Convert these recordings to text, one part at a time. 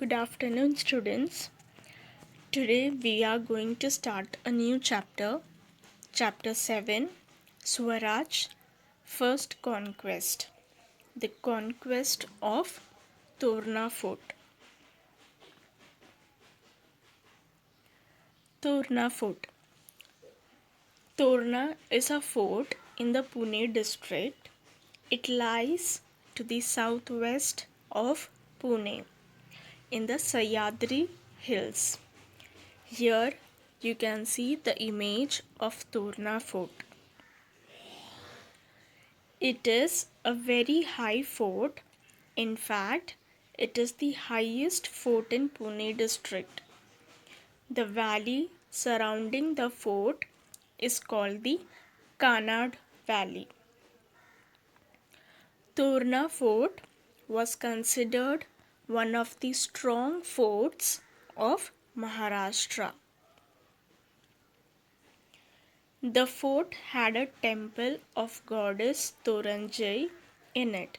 Good afternoon, students. Today we are going to start a new chapter, Chapter 7, Swaraj, First Conquest, the conquest of Torna Fort. Torna Fort. Torna is a fort in the Pune district. It lies to the southwest of Pune in the Sahyadri Hills. Here you can see the image of Torna Fort. It is a very high fort. In fact, it is the highest fort in Pune district. The valley surrounding the fort is called the Kanad Valley. Torna Fort was considered one of the strong forts of Maharashtra. The fort had a temple of goddess Toranjai in it.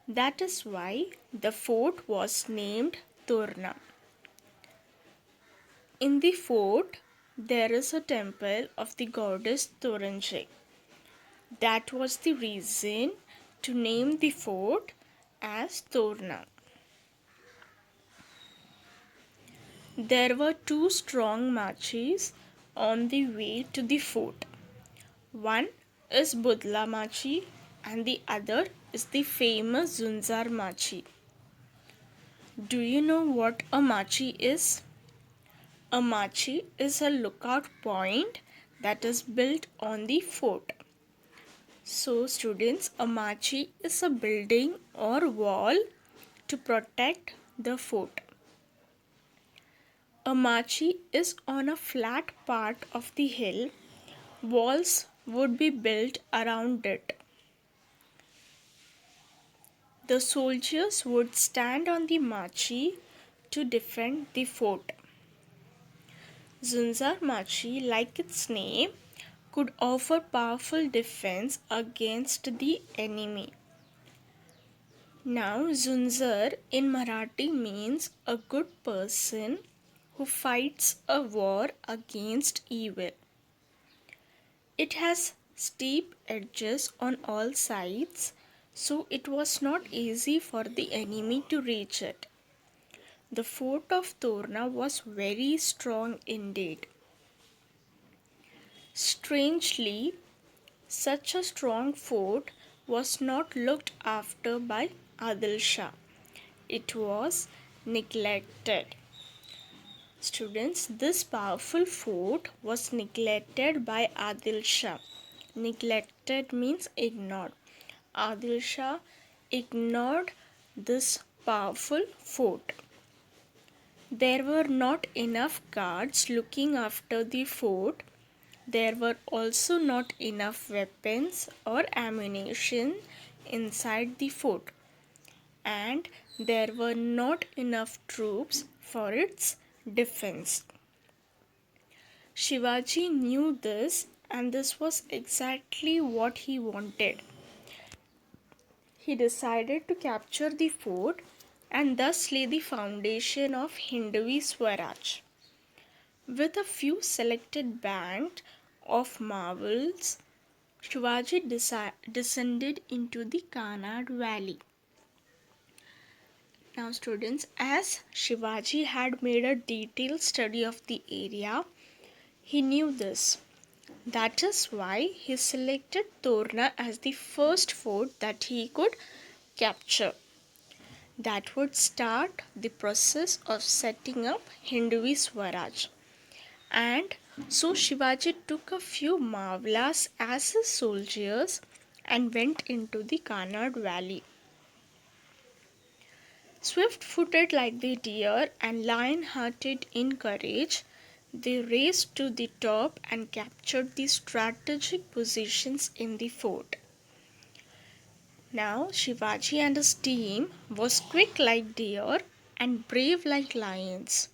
That is why the fort was named Torna. In the fort, there is a temple of the goddess Toranjai. That was the reason to name the fort as Torna. There were two strong machis on the way to the fort. One is Budla Machi and the other is the famous Zunzar Machi. Do you know what a machi is? A machi is a lookout point that is built on the fort. So students, a machi is a building or wall to protect the fort. A machi is on a flat part of the hill. Walls would be built around it. The soldiers would stand on the machi to defend the fort. Zunzar Machi, like its name, could offer powerful defense against the enemy. Now, Zunzar in Marathi means a good person who fights a war against evil. It has steep edges on all sides, so it was not easy for the enemy to reach it. The fort of Torna was very strong indeed. Strangely, such a strong fort was not looked after by Adil Shah. It was neglected. Students, this powerful fort was neglected by Adil Shah. Neglected means ignored. Adil Shah ignored this powerful fort. There were not enough guards looking after the fort. There were also not enough weapons or ammunition inside the fort, and there were not enough troops for its defense. Shivaji knew this, and this was exactly what he wanted. He decided to capture the fort and thus lay the foundation of Hindvi Swaraj. With a few selected band of marvels, Shivaji descended into the Kanad Valley. Now students, as Shivaji had made a detailed study of the area, he knew this. That is why he selected Torna as the first fort that he could capture. That would start the process of setting up Hindvi Swaraj. And so Shivaji took a few Mavlas as his soldiers and went into the Kanad Valley. Swift-footed like the deer and lion-hearted in courage, they raced to the top and captured the strategic positions in the fort. Now Shivaji and his team was quick like deer and brave like lions.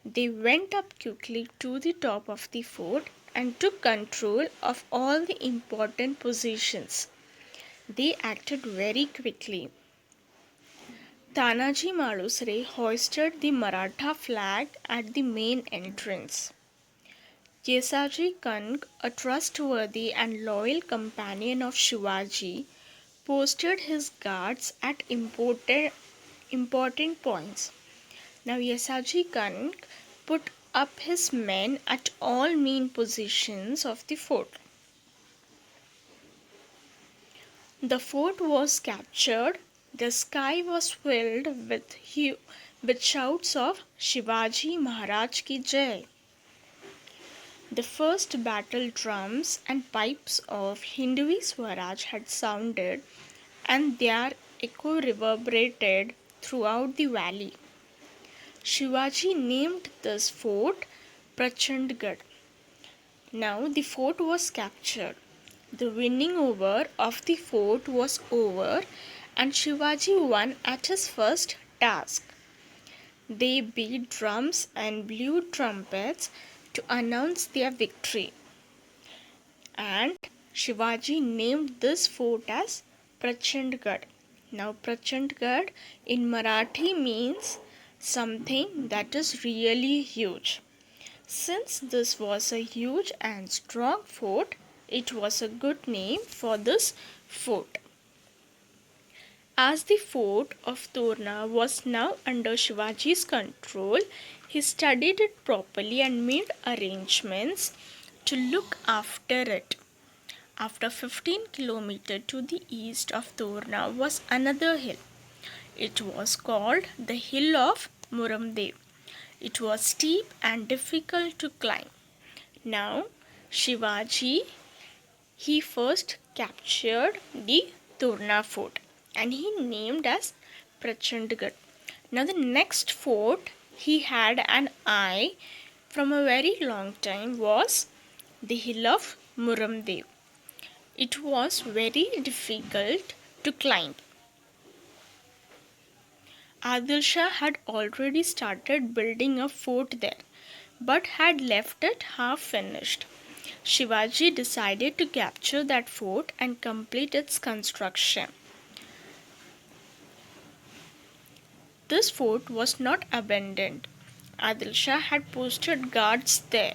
They went up quickly to the top of the fort and took control of all the important positions. They acted very quickly. Tanaji Malusre hoisted the Maratha flag at the main entrance. Yesaji Kank, a trustworthy and loyal companion of Shivaji, posted his guards at important points. Now Yesaji Kank put up his men at all main positions of the fort. The fort was captured. The sky was filled with shouts of Shivaji Maharaj ki Jai. The first battle drums and pipes of Hinduvi Swaraj had sounded, and their echo reverberated throughout the valley. Shivaji named this fort Prachandgad. Now the fort was captured. The winning over of the fort was over, and Shivaji won at his first task. They beat drums and blew trumpets to announce their victory. And Shivaji named this fort as Prachandgad. Now, Prachandgad in Marathi means something that is really huge. Since this was a huge and strong fort, it was a good name for this fort. As the fort of Torna was now under Shivaji's control, he studied it properly and made arrangements to look after it. After 15 kilometers to the east of Torna was another hill. It was called the Hill of Muramdev. It was steep and difficult to climb. Now, Shivaji, he first captured the Torna fort and he named as Prachandgad. Now, the next fort he had an eye from a very long time was the Hill of Muramdev. It was very difficult to climb. Adil Shah had already started building a fort there, but had left it half finished. Shivaji decided to capture that fort and complete its construction. This fort was not abandoned. Adil Shah had posted guards there.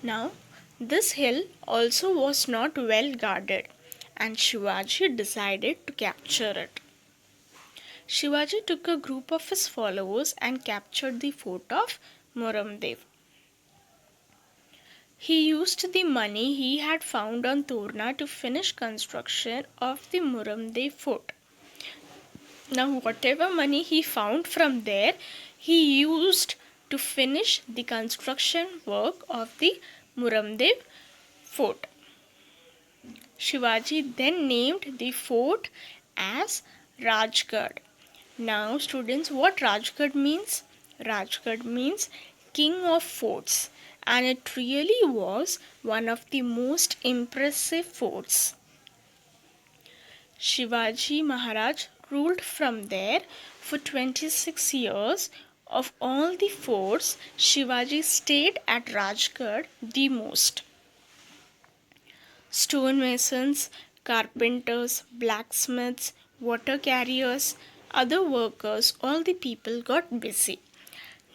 Now, this hill also was not well guarded, and Shivaji decided to capture it. Shivaji took a group of his followers and captured the fort of Muramdev. He used the money he had found on Torna to finish construction of the Muramdev fort. Now, whatever money he found from there, he used to finish the construction work of the Muramdev fort. Shivaji then named the fort as Rajgad. Now, students, what Rajgad means? Rajgad means king of forts, and it really was one of the most impressive forts. Shivaji Maharaj ruled from there for 26 years. Of all the forts, Shivaji stayed at Rajgad the most. Stonemasons, carpenters, blacksmiths, water carriers, other workers, all the people got busy.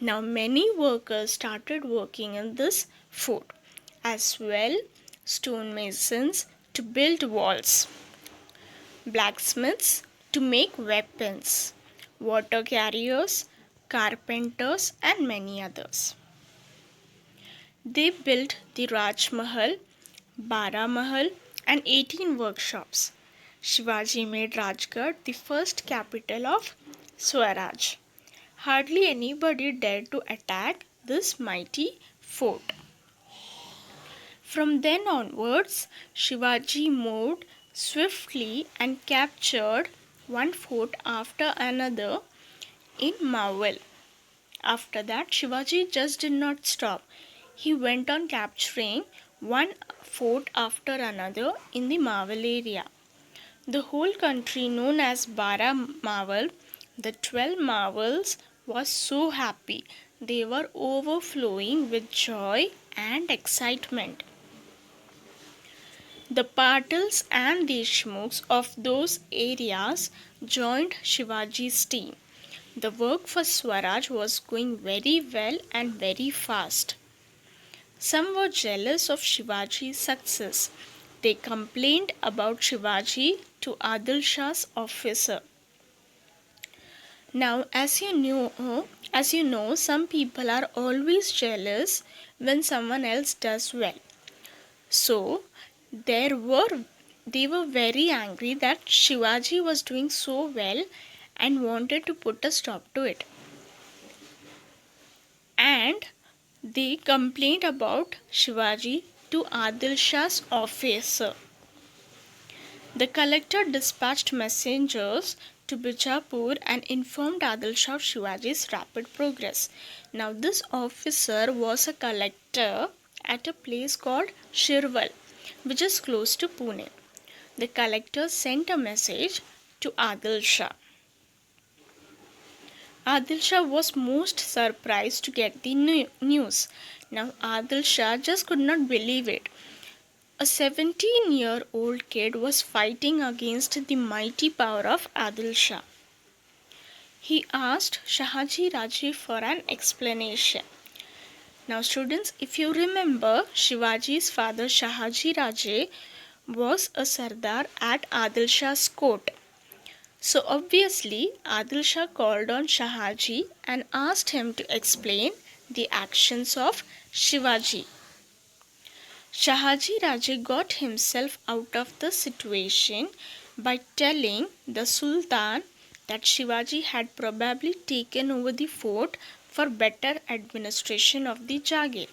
Now many workers started working in this fort, as well stonemasons to build walls, blacksmiths to make weapons, water carriers, carpenters, and many others. They built the Raj Mahal, Bara Mahal, and 18 workshops. Shivaji made Rajgad the first capital of Swaraj. Hardly anybody dared to attack this mighty fort. From then onwards, Shivaji moved swiftly and captured one fort after another in Mawal. After that, Shivaji just did not stop. He went on capturing one fort after another in the Mawal area. The whole country known as Bara Mawal, the 12 Mawals, was so happy. They were overflowing with joy and excitement. The Patils and Deshmukhs of those areas joined Shivaji's team. The work for Swaraj was going very well and very fast. Some were jealous of Shivaji's success. They complained about Shivaji to Adil Shah's officer. Now, as you know, some people are always jealous when someone else does well. So, there were they were very angry that Shivaji was doing so well and wanted to put a stop to it. And they complained about Shivaji to Adil Shah's officer. The collector dispatched messengers to Bijapur and informed Adil Shah of Shivaji's rapid progress. Now, this officer was a collector at a place called Shirwal, which is close to Pune. The collector sent a message to Adil Shah. Adil Shah was most surprised to get the news. Now, Adil Shah just could not believe it. A 17-year-old kid was fighting against the mighty power of Adil Shah. He asked Shahaji Raje for an explanation. Now, students, if you remember, Shivaji's father Shahaji Raje was a Sardar at Adil Shah's court. So obviously, Adil Shah called on Shahaji and asked him to explain the actions of Shivaji. Shahaji Raje got himself out of the situation by telling the Sultan that Shivaji had probably taken over the fort for better administration of the Jagir.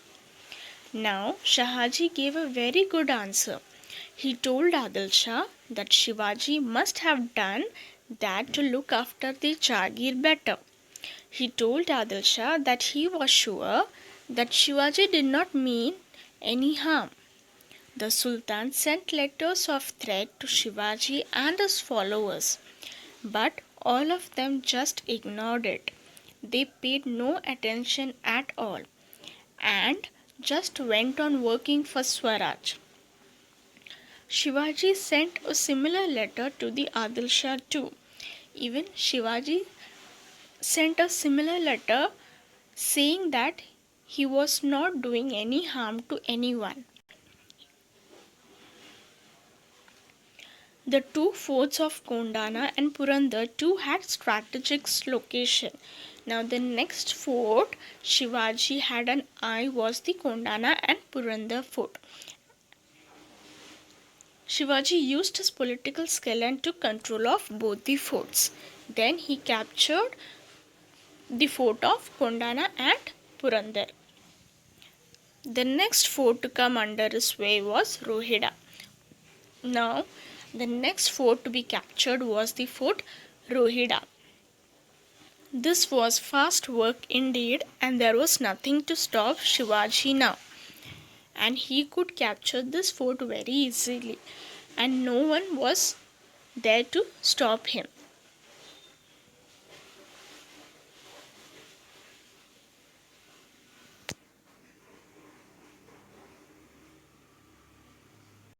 Now, Shahaji gave a very good answer. He told Adil Shah that Shivaji must have done that to look after the Jagir better. He told Adil Shah that he was sure that Shivaji did not mean any harm. The Sultan sent letters of threat to Shivaji and his followers, but all of them just ignored it. They paid no attention at all and just went on working for Swaraj. Shivaji sent a similar letter to the Adil Shah too. Even Shivaji sent a similar letter saying that he was not doing any harm to anyone. The two forts of Kondana and Purandar too had strategic location. Now the next fort Shivaji had an eye was the Kondana and Purandar fort. Shivaji used his political skill and took control of both the forts. Then he captured the fort of Kondana and Purandar. The next fort to come under his sway was Roheda. Now, the next fort to be captured was the fort Roheda. This was fast work indeed, and there was nothing to stop Shivaji now. And he could capture this fort very easily, and no one was there to stop him.